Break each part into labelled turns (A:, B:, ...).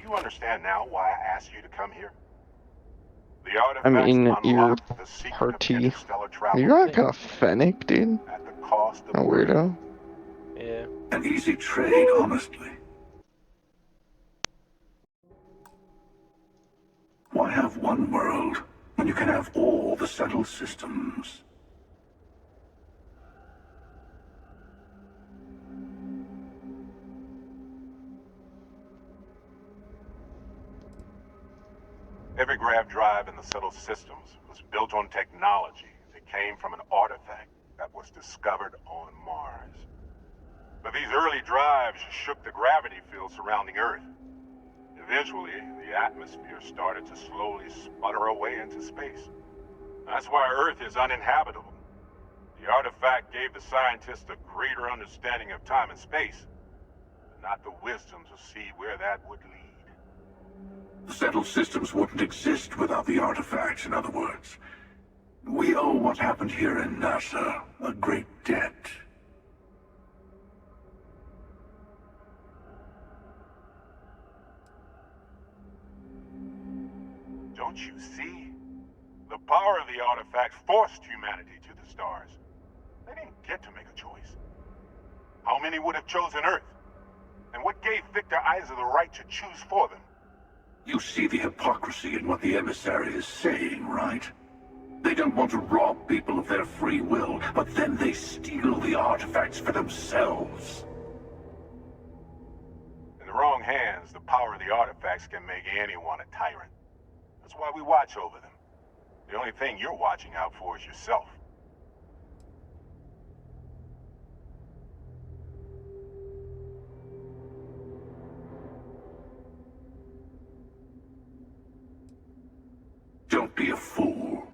A: you understand now why I asked you to come here? The
B: I
A: artifacts
B: mean, you're
A: unlock the secret of
B: party.
A: interstellar travel
B: You're like a fennec, dude.
A: at the cost of
B: A
A: greed.
B: weirdo.
C: Yeah.
D: An easy trade, honestly. Why have one world when you can have all the settled systems?
A: Every grav drive in the settled systems was built on technology that came from an artifact that was discovered on Mars. But these early drives shook the gravity field surrounding Earth. Eventually, the atmosphere started to slowly sputter away into space. That's why Earth is uninhabitable. The artifact gave the scientists a greater understanding of time and space, but not the wisdom to see where that would lead.
D: The settled systems wouldn't exist without the artifacts, in other words. We owe what happened here in NASA a great debt.
A: Don't you see? The power of the artifact forced humanity to the stars. They didn't get to make a choice. How many would have chosen Earth? And what gave Victor Isa the right to choose for them?
D: You see the hypocrisy in what the emissary is saying, right? They don't want to rob people of their free will, but then they steal the artifacts for themselves.
A: In the wrong hands, the power of the artifacts can make anyone a tyrant. That's why we watch over them. The only thing you're watching out for is yourself.
D: Don't be a fool.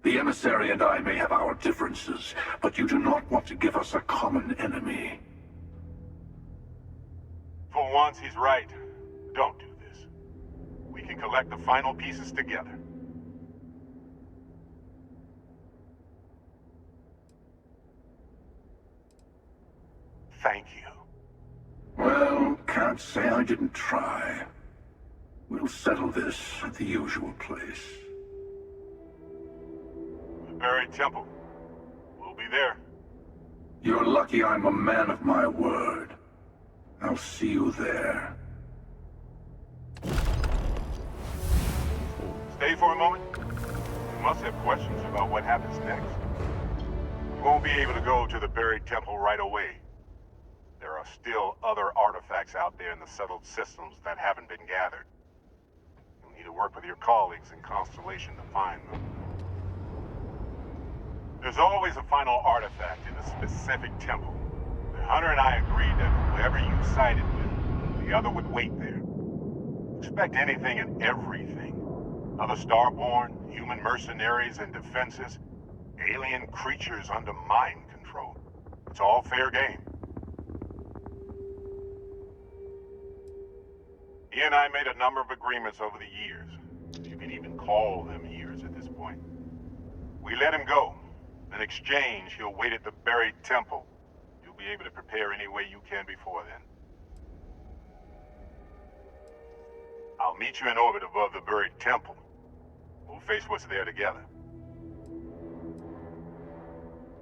D: The emissary and I may have our differences, but you do not want to give us a common enemy.
A: For once, he's right. Don't do this. We can collect the final pieces together. Thank you.
D: Well, can't say I didn't try. We'll settle this at the usual place.
A: The buried temple. We'll be there.
D: You're lucky I'm a man of my word. I'll see you there.
A: Stay for a moment. You must have questions about what happens next. You won't be able to go to the buried temple right away. There are still other artifacts out there in the settled systems that haven't been gathered. You'll need to work with your colleagues in Constellation to find them. There's always a final artifact in a specific temple. The Hunter and I agreed that whoever you sided with, the other would wait there. Expect anything and everything. Other Starborn, human mercenaries and defenses, alien creatures under mind control. It's all fair game. He and I made a number of agreements over the years. If you can even call them years at this point. We let him go. In exchange, he'll wait at the buried temple. You'll be able to prepare any way you can before then. I'll meet you in orbit above the buried temple. We'll face what's there together.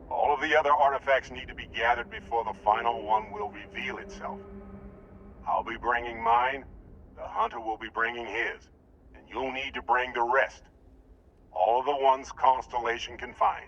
A: All of the other artifacts need to be gathered before the final one will reveal itself. I'll be bringing mine, the Hunter will be bringing his, and you'll need to bring the rest. All of the ones Constellation can find.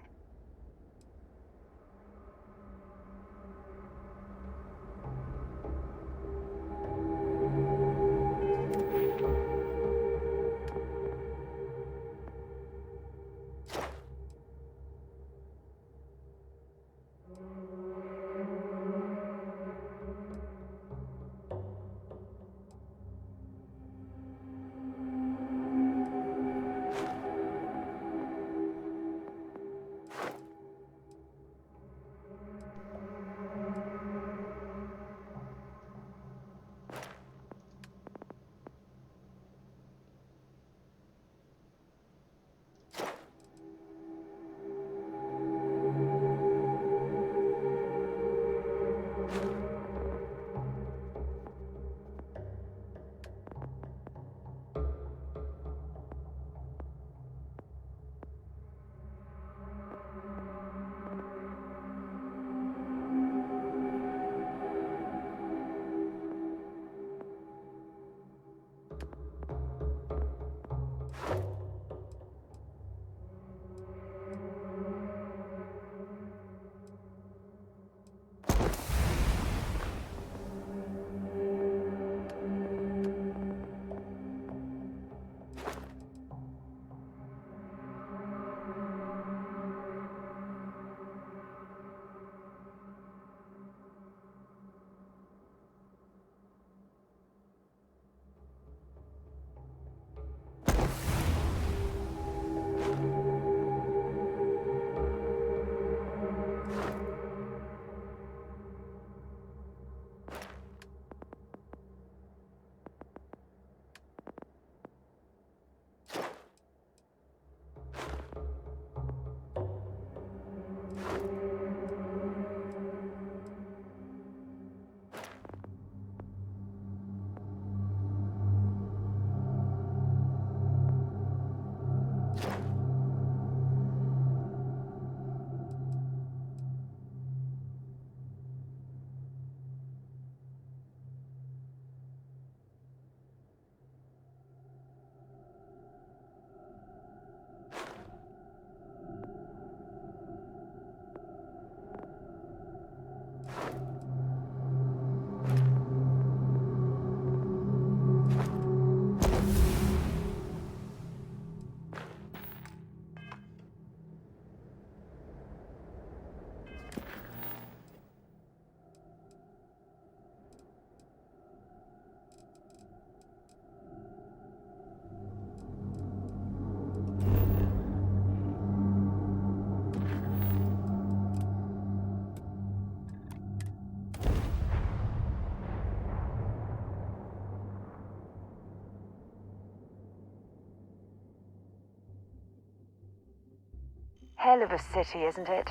C: hell of a city, isn't it?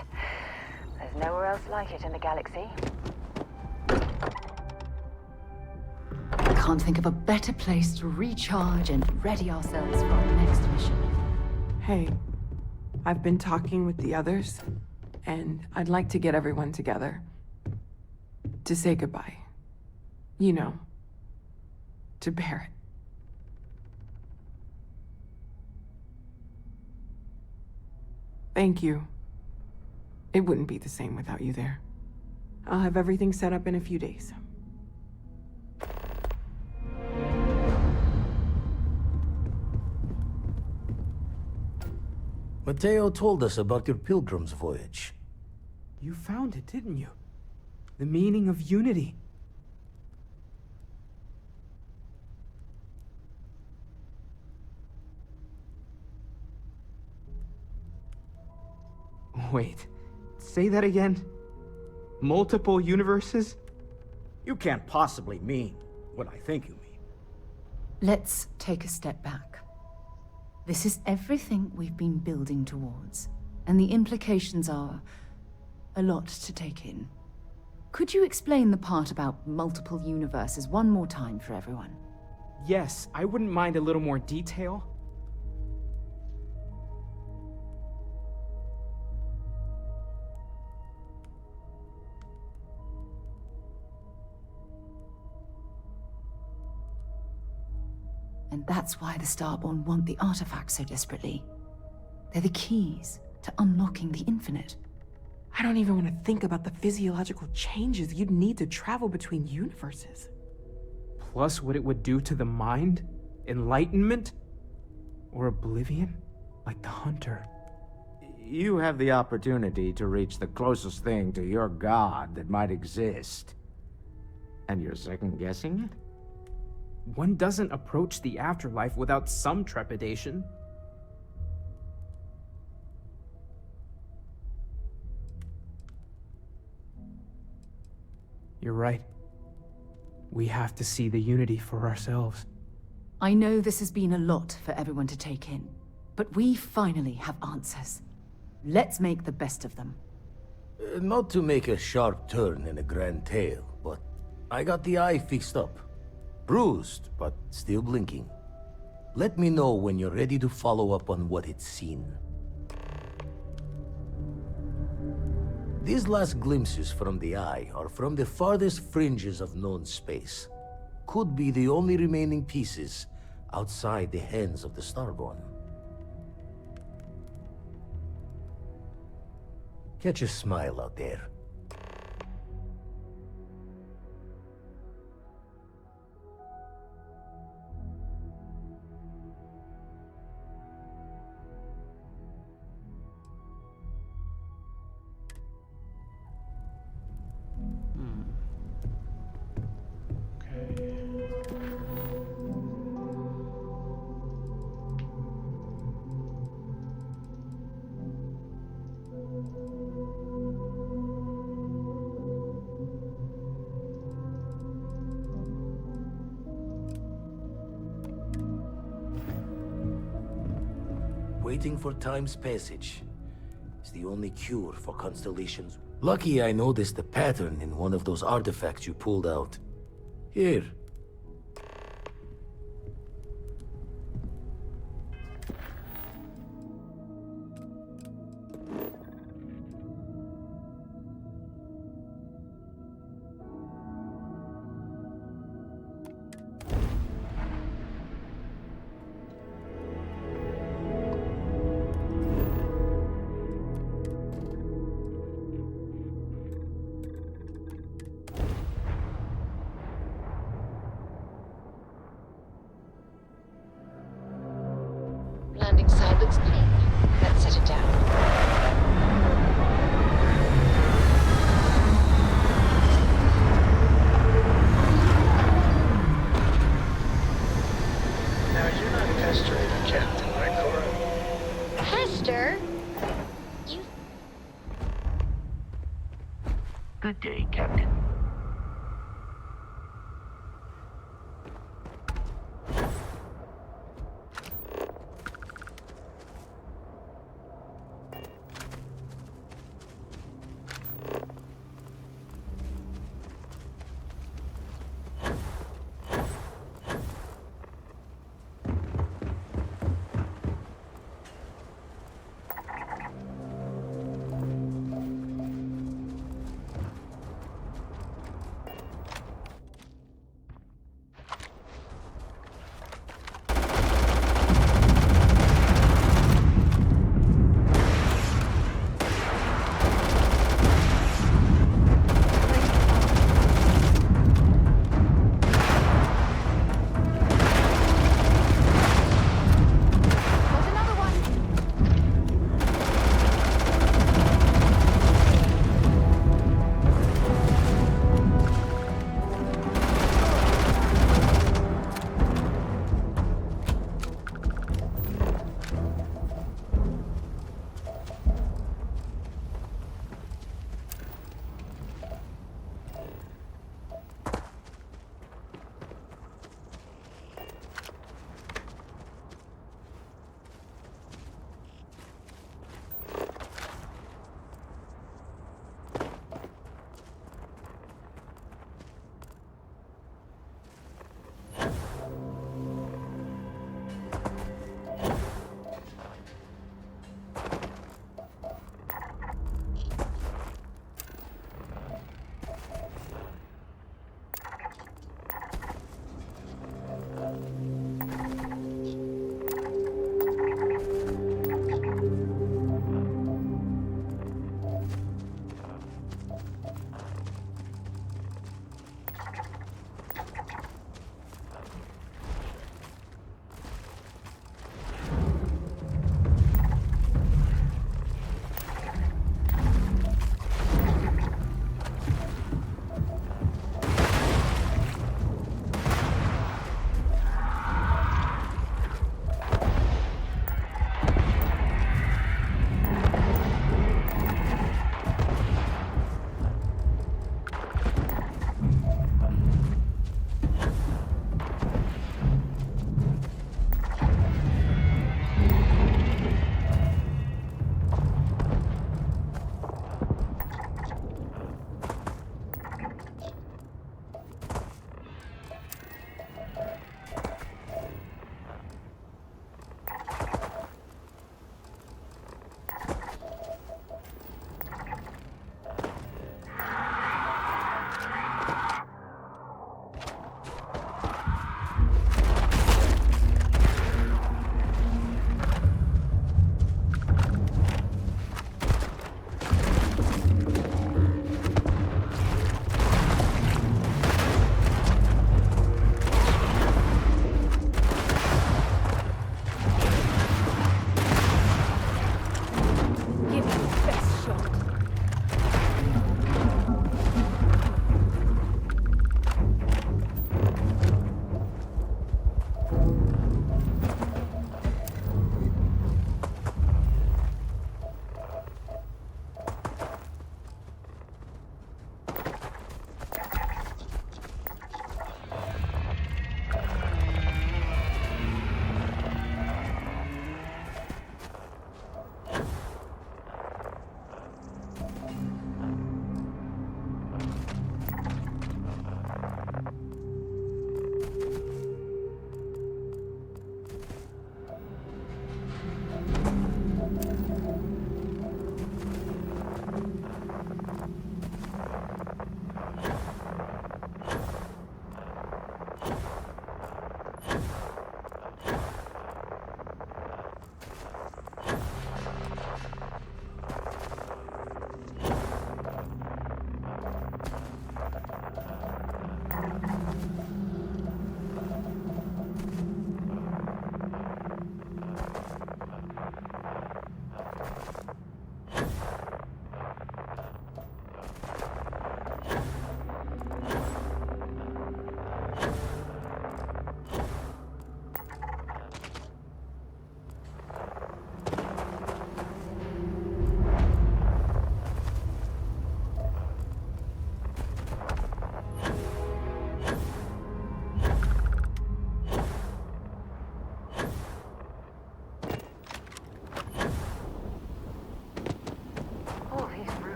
C: There's nowhere else like it in the galaxy.
E: I can't think of a better place to recharge and ready ourselves for our next mission.
F: Hey, I've been talking with the others, and I'd like to get everyone together. To say goodbye. You know, to Barrett. Thank you. It wouldn't be the same without you there. I'll have everything set up in a few days.
G: Mateo told us about your pilgrim's voyage.
H: You found it, didn't you? The meaning of unity. Wait, say that again? Multiple universes?
I: You can't possibly mean what I think you mean.
E: Let's take a step back. This is everything we've been building towards, and the implications are a lot to take in. Could you explain the part about multiple universes one more time for everyone?
H: Yes, I wouldn't mind a little more detail.
E: And that's why the Starborn want the artifacts so desperately. They're the keys to unlocking the infinite.
F: I don't even want to think about the physiological changes you'd need to travel between universes.
H: Plus what it would do to the mind? Enlightenment? Or oblivion? Like the Hunter.
I: You have the opportunity to reach the closest thing to your god that might exist. And you're second-guessing it?
H: One doesn't approach the afterlife without some trepidation. You're right. We have to see the unity for ourselves.
E: I know this has been a lot for everyone to take in, but we finally have answers. Let's make the best of them.
G: Not to make a sharp turn in a grand tale, but I got the eye fixed up. Bruised, but still blinking. Let me know when you're ready to follow up on what it's seen. These last glimpses from the eye are from the farthest fringes of known space. Could be the only remaining pieces outside the hands of the Starborn. Catch a smile out there. Waiting for time's passage is the only cure for constellations. Lucky I noticed a pattern in one of those artifacts you pulled out. Here.
C: Landing side looks clean. Let's set it down.
J: Now, you're not Pester or Captain, right, Cora?
C: Hester? You...
G: Good day, Captain.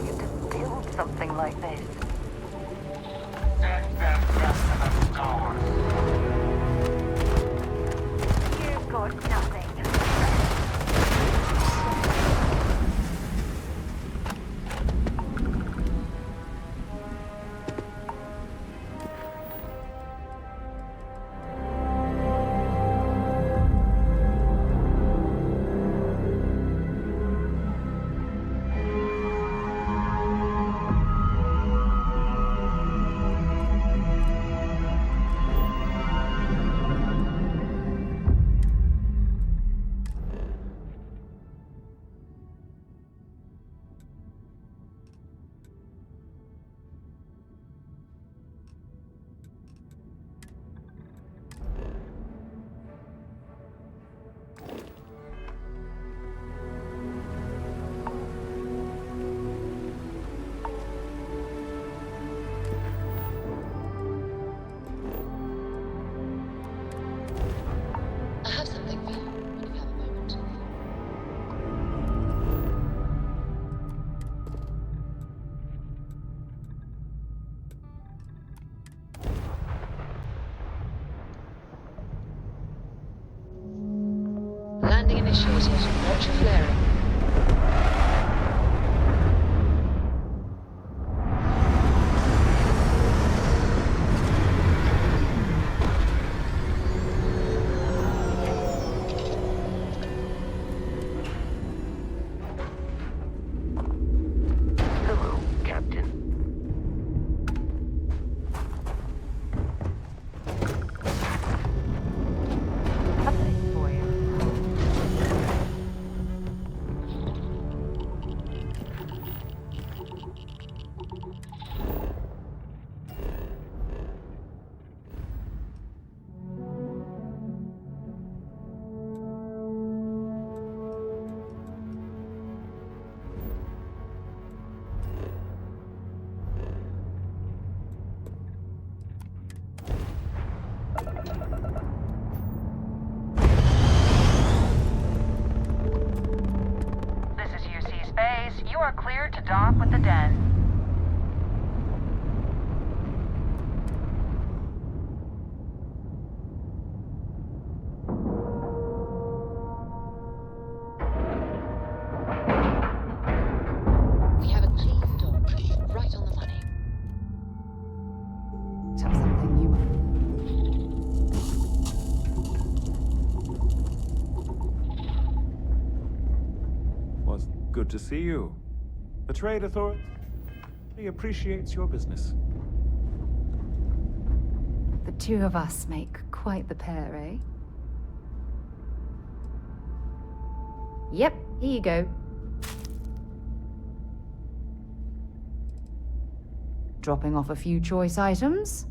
C: you to build something like this?
D: Take them rest of them towers.
C: You've got nothing.
K: I have something for you when you have a moment. Landing initiated. Watch your flaring.
J: Hello, Captain.
C: Something for you.
L: This is UC Space. You are cleared to dock with the den.
K: We have a clean dock, right on the money.
E: Have something you
M: Was good to see you. The Trade Authority appreciates your business.
E: The two of us make quite the pair, eh? Yep, here you go. Dropping off a few choice items.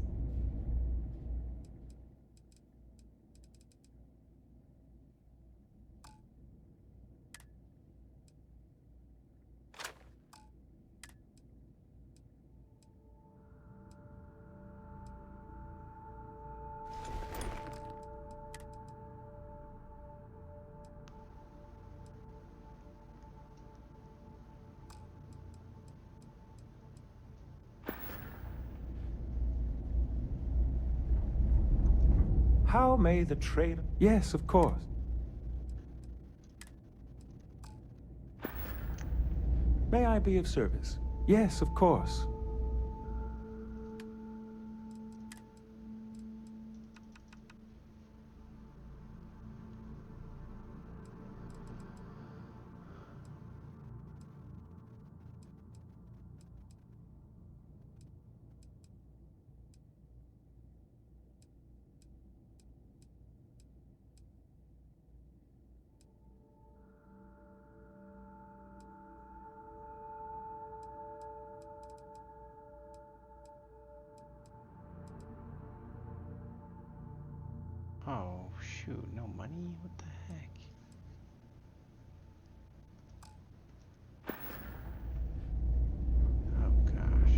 M: How may the trade... Yes, of course. May I be of service? Yes, of course.
B: Oh, shoot, no money? What the heck? Oh, gosh.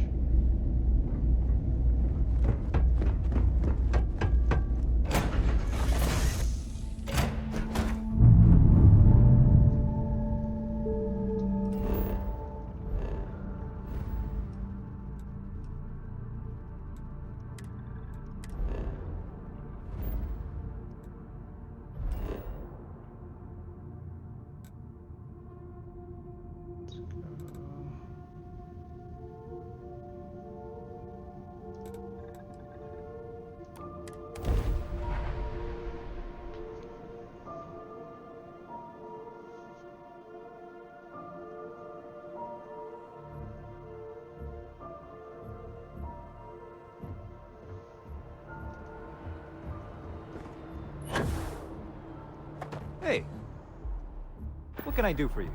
N: What can I do for you?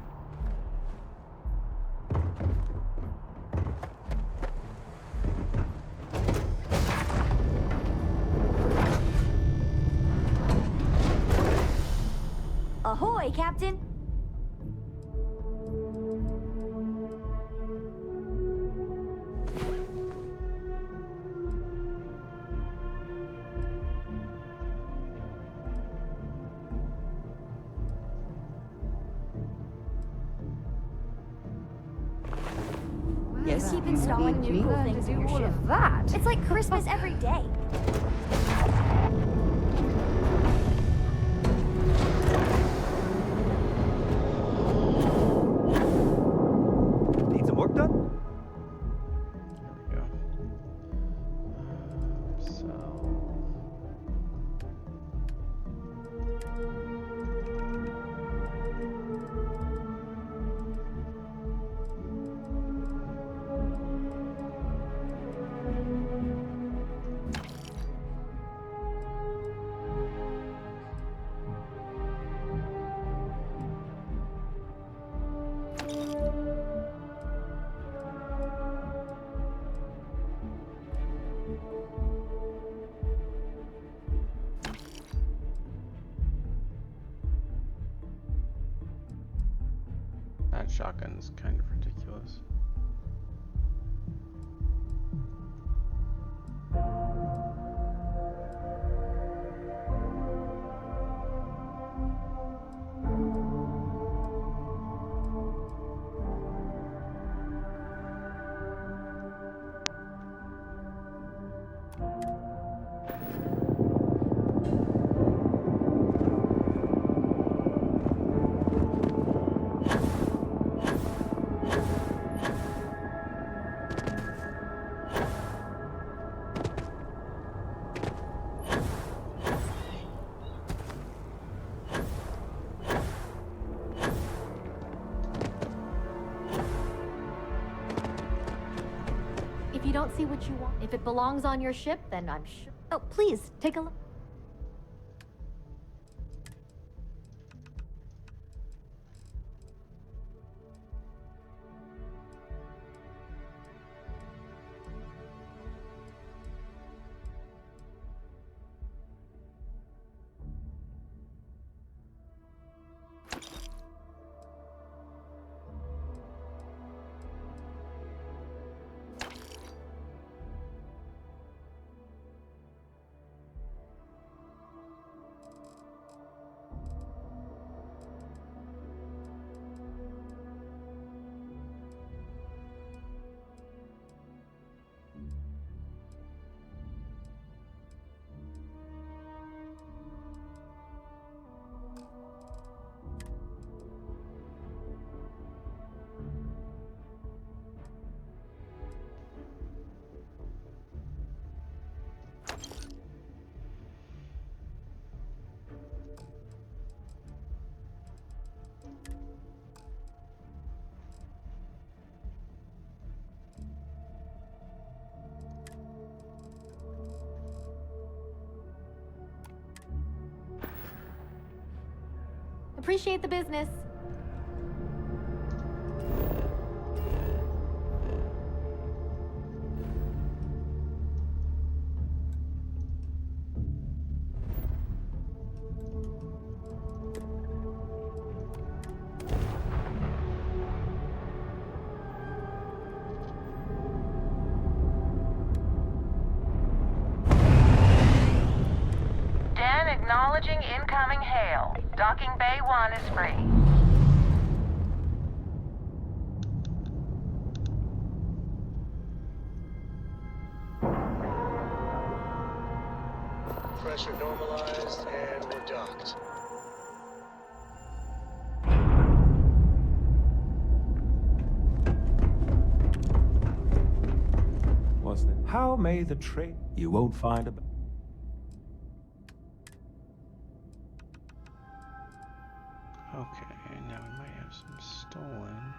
O: Ahoy, Captain!
C: Yes,
O: Keep installing new cool things in your ship.
C: that.
O: It's like Christmas every day.
N: Need some work done?
B: There we go. So. That shotgun's kind of ridiculous.
O: If you don't see what you want, if it belongs on your ship, then I'm sure. Oh, please, take a look. Appreciate the business.
L: Den acknowledging incoming hail. Docking Bay 1 is free.
J: Pressure normalized, and we're docked.
M: Wasn't it? How may the trade? You won't find a.
B: Okay, now we might have some stolen.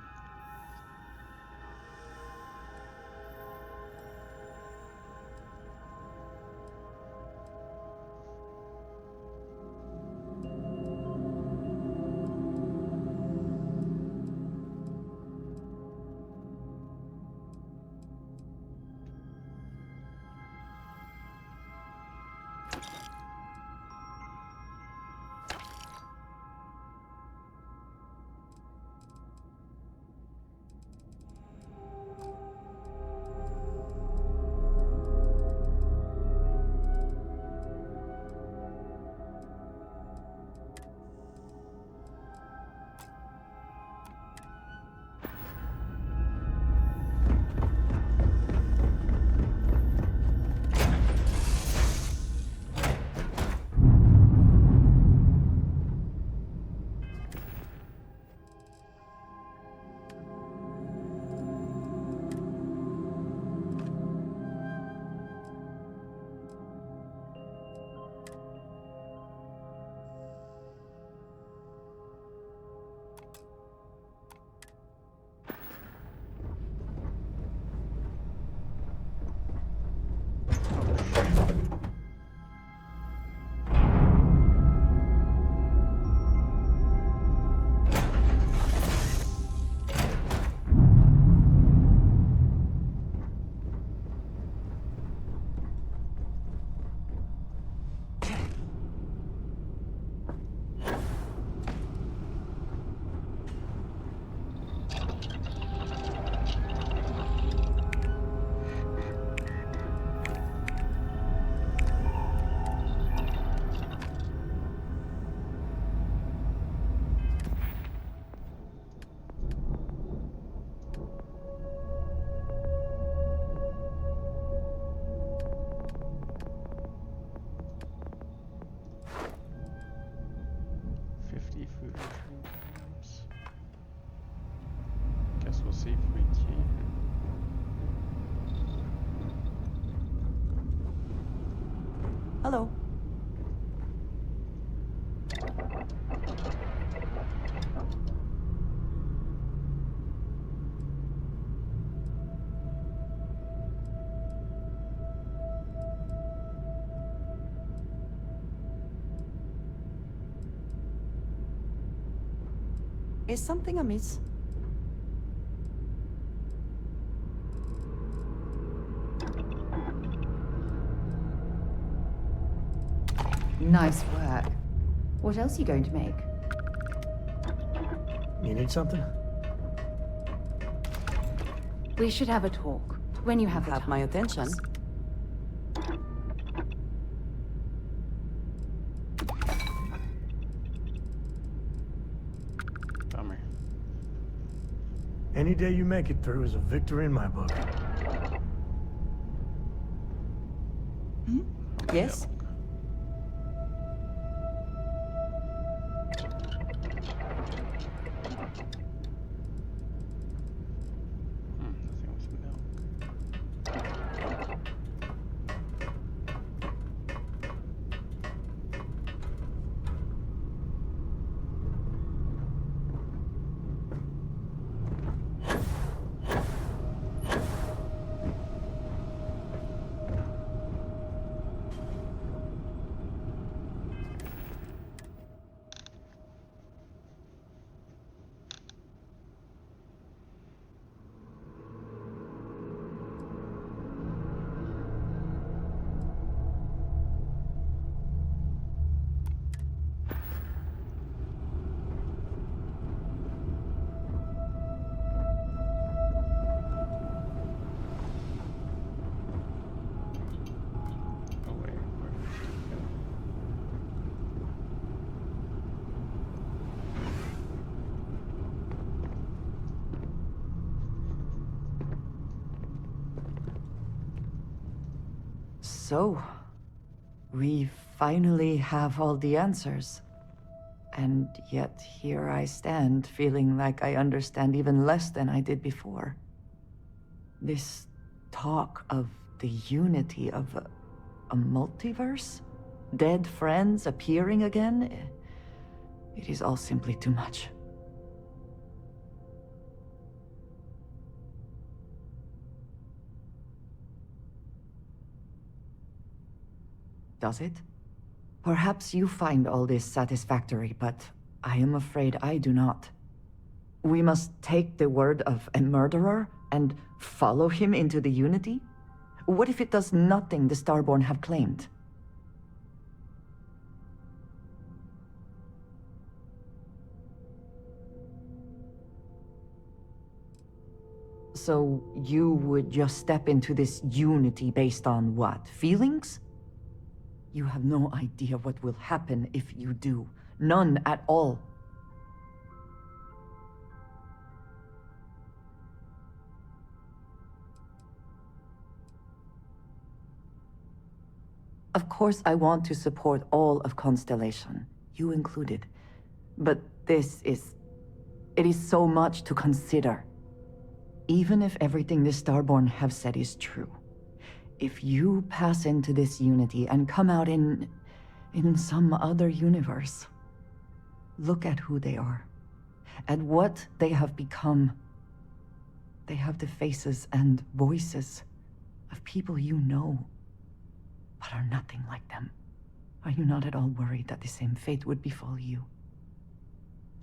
P: Hello. Is something amiss?
E: Nice work. What else are you going to make?
Q: You need something?
E: We should have a talk when you have the time.
P: My attention.
B: Bummer.
Q: Any day you make it through is a victory in my book.
P: Yes?
B: Nothing with milk. Oh wait, where did this go?
P: So, we finally have all the answers. And yet here I stand, feeling like I understand even less than I did before. This talk of the unity of a multiverse? Dead friends appearing again? It is all simply too much. Does it? Perhaps you find all this satisfactory, but I am afraid I do not. We must take the word of a murderer and follow him into the Unity? What if it does nothing the Starborn have claimed? So you would just step into this Unity based on what? Feelings? You have no idea what will happen if you do. None at all. Of course, I want to support all of Constellation, you included. But it is so much to consider. Even if everything the Starborn have said is true, if you pass into this Unity and come out in some other universe, look at who they are, at what they have become. They have the faces and voices of people you know, but are nothing like them. Are you not at all worried that the same fate would befall you?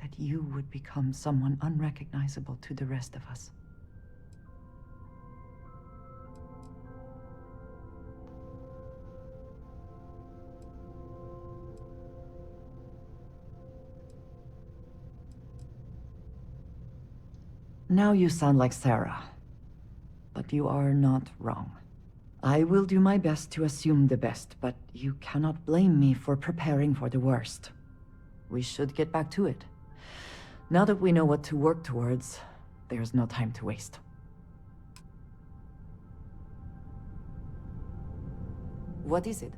P: That you would become someone unrecognizable to the rest of us? Now you sound like Sarah. But you are not wrong. I will do my best to assume the best, but you cannot blame me for preparing for the worst. We should get back to it. Now that we know what to work towards, there's no time to waste. What is it?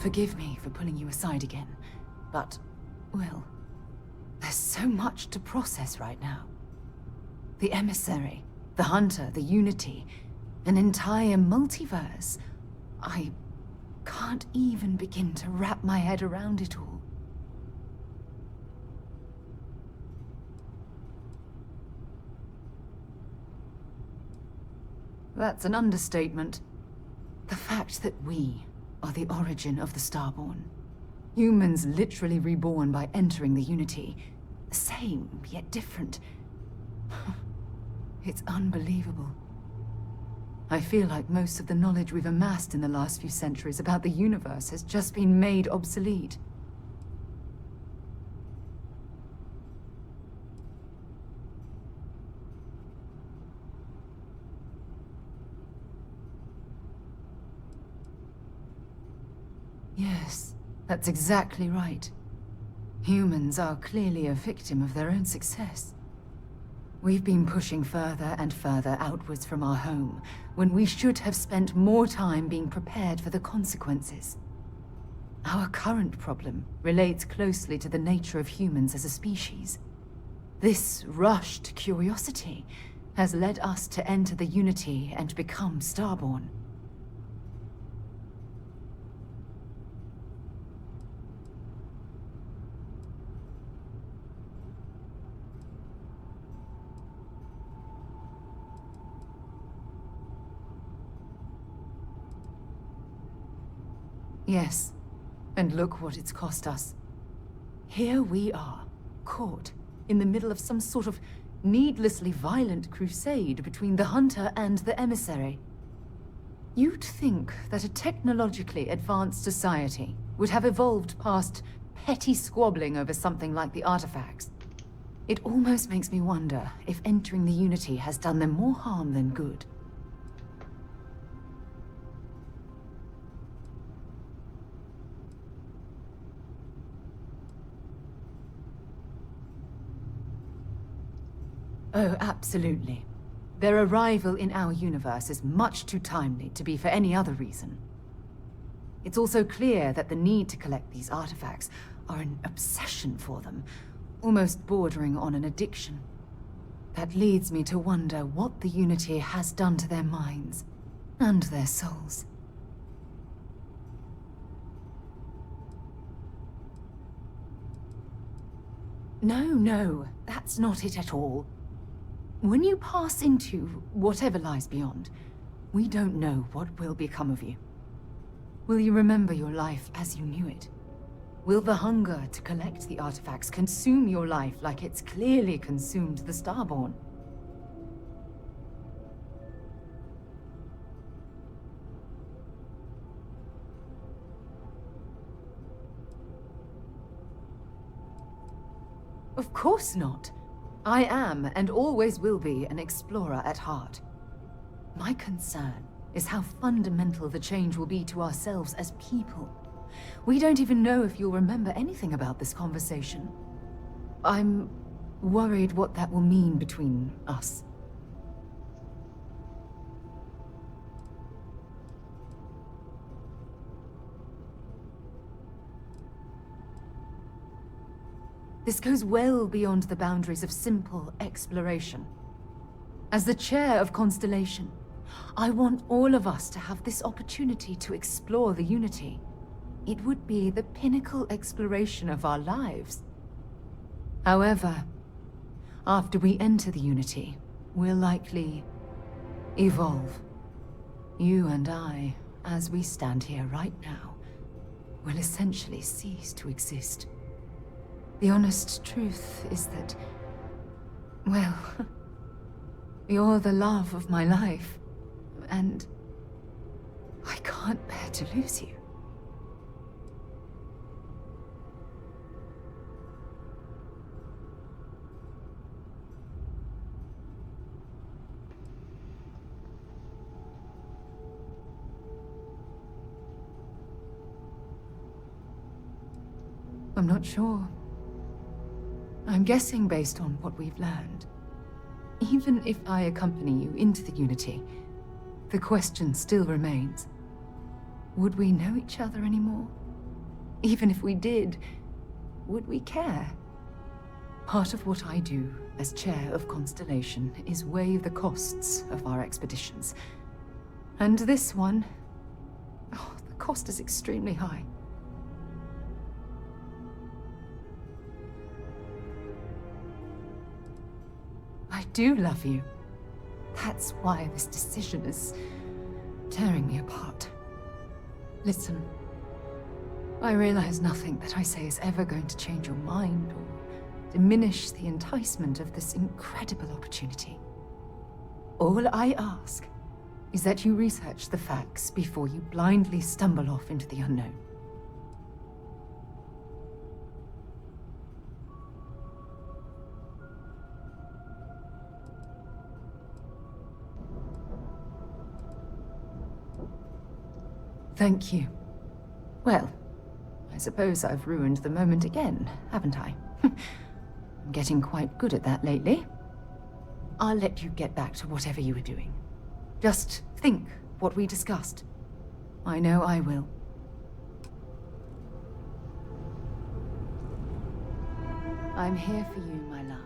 E: Forgive me for pulling you aside again, but, well, there's so much to process right now. The emissary, the hunter, the unity, an entire multiverse. I can't even begin to wrap my head around it all. That's an understatement. The fact that we are the origin of the Starborn. Humans literally reborn by entering the Unity. The same, yet different. It's unbelievable. I feel like most of the knowledge we've amassed in the last few centuries about the universe has just been made obsolete. Yes, that's exactly right. Humans are clearly a victim of their own success. We've been pushing further and further outwards from our home, when we should have spent more time being prepared for the consequences. Our current problem relates closely to the nature of humans as a species. This rushed curiosity has led us to enter the Unity and become Starborn. Yes, and look what it's cost us. Here we are, caught in the middle of some sort of needlessly violent crusade between the hunter and the emissary. You'd think that a technologically advanced society would have evolved past petty squabbling over something like the artifacts. It almost makes me wonder if entering the Unity has done them more harm than good. Oh, absolutely. Their arrival in our universe is much too timely to be for any other reason. It's also clear that the need to collect these artifacts are an obsession for them, almost bordering on an addiction. That leads me to wonder what the Unity has done to their minds and their souls. No, that's not it at all. When you pass into whatever lies beyond, we don't know what will become of you. Will you remember your life as you knew it? Will the hunger to collect the artifacts consume your life like it's clearly consumed the Starborn? Of course not. I am, and always will be, an explorer at heart. My concern is how fundamental the change will be to ourselves as people. We don't even know if you'll remember anything about this conversation. I'm worried what that will mean between us. This goes well beyond the boundaries of simple exploration. As the chair of Constellation, I want all of us to have this opportunity to explore the Unity. It would be the pinnacle exploration of our lives. However, after we enter the Unity, we'll likely evolve. You and I, as we stand here right now, will essentially cease to exist. The honest truth is that, well, you're the love of my life, and I can't bear to lose you. I'm not sure. I'm guessing based on what we've learned. Even if I accompany you into the Unity, the question still remains. Would we know each other anymore? Even if we did, would we care? Part of what I do as chair of Constellation is weigh the costs of our expeditions. And this one, oh, the cost is extremely high. I do love you. That's why this decision is tearing me apart. Listen, I realize nothing that I say is ever going to change your mind or diminish the enticement of this incredible opportunity. All I ask is that you research the facts before you blindly stumble off into the unknown. Thank you. Well, I suppose I've ruined the moment again, haven't I? I'm getting quite good at that lately. I'll let you get back to whatever you were doing. Just think what we discussed. I know I will. I'm here for you, my love.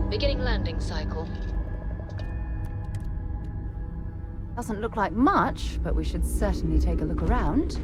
K: Beginning landing cycle.
E: Doesn't look like much, but we should certainly take a look around.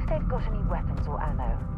C: if they've got any weapons or ammo.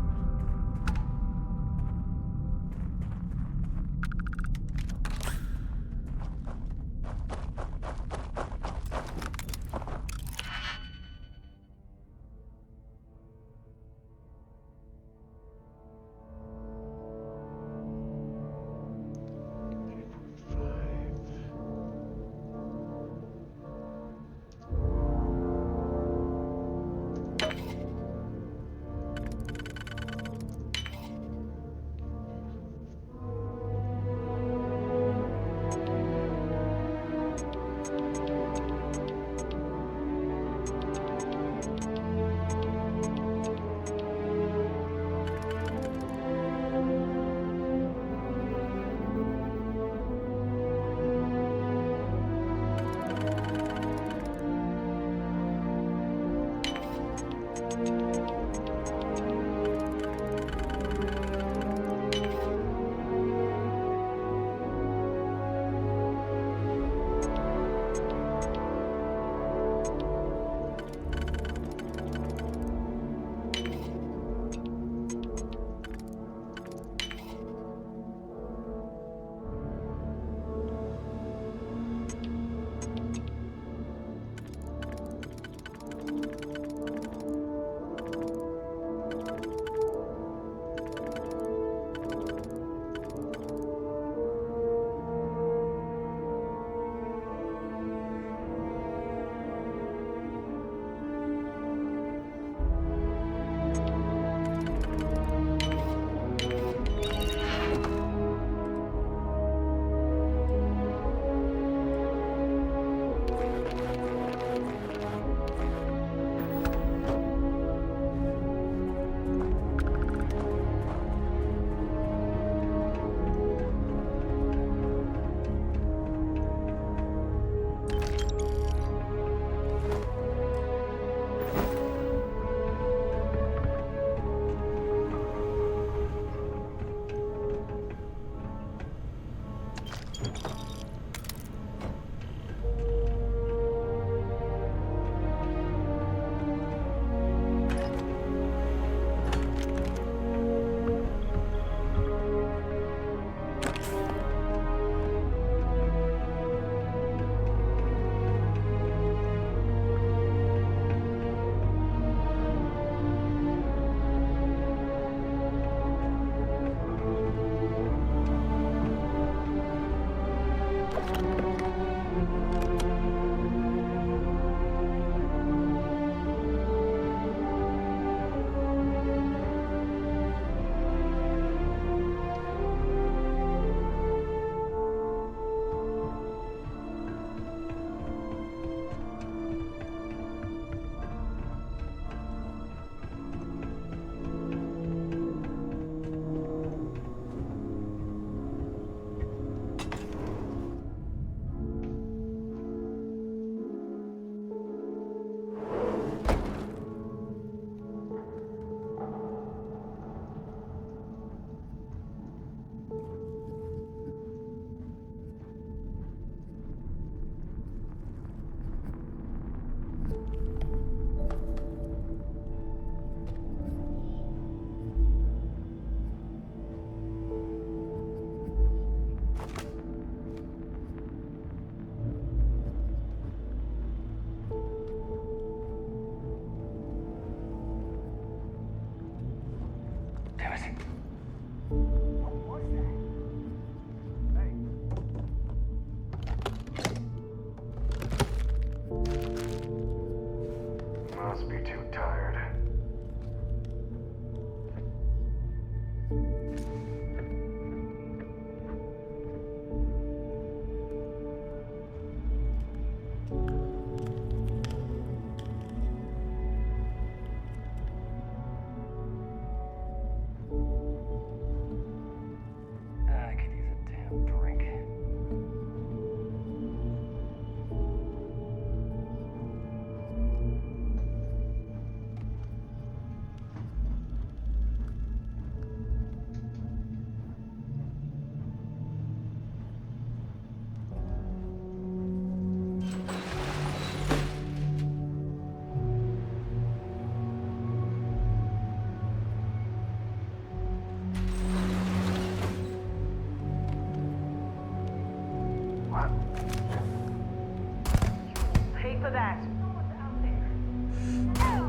L: that. Someone's out there.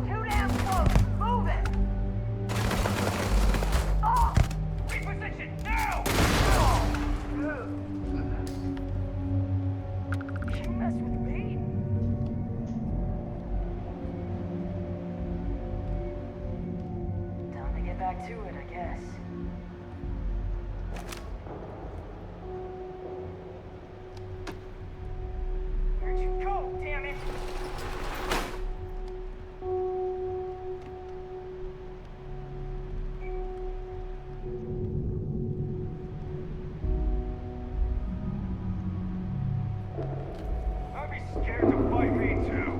L: Too damn close. Move it. Oh! Reposition now! You mess with me? Time to get back to it, I guess. Where'd you go, damn it? I'd be scared to fight me too.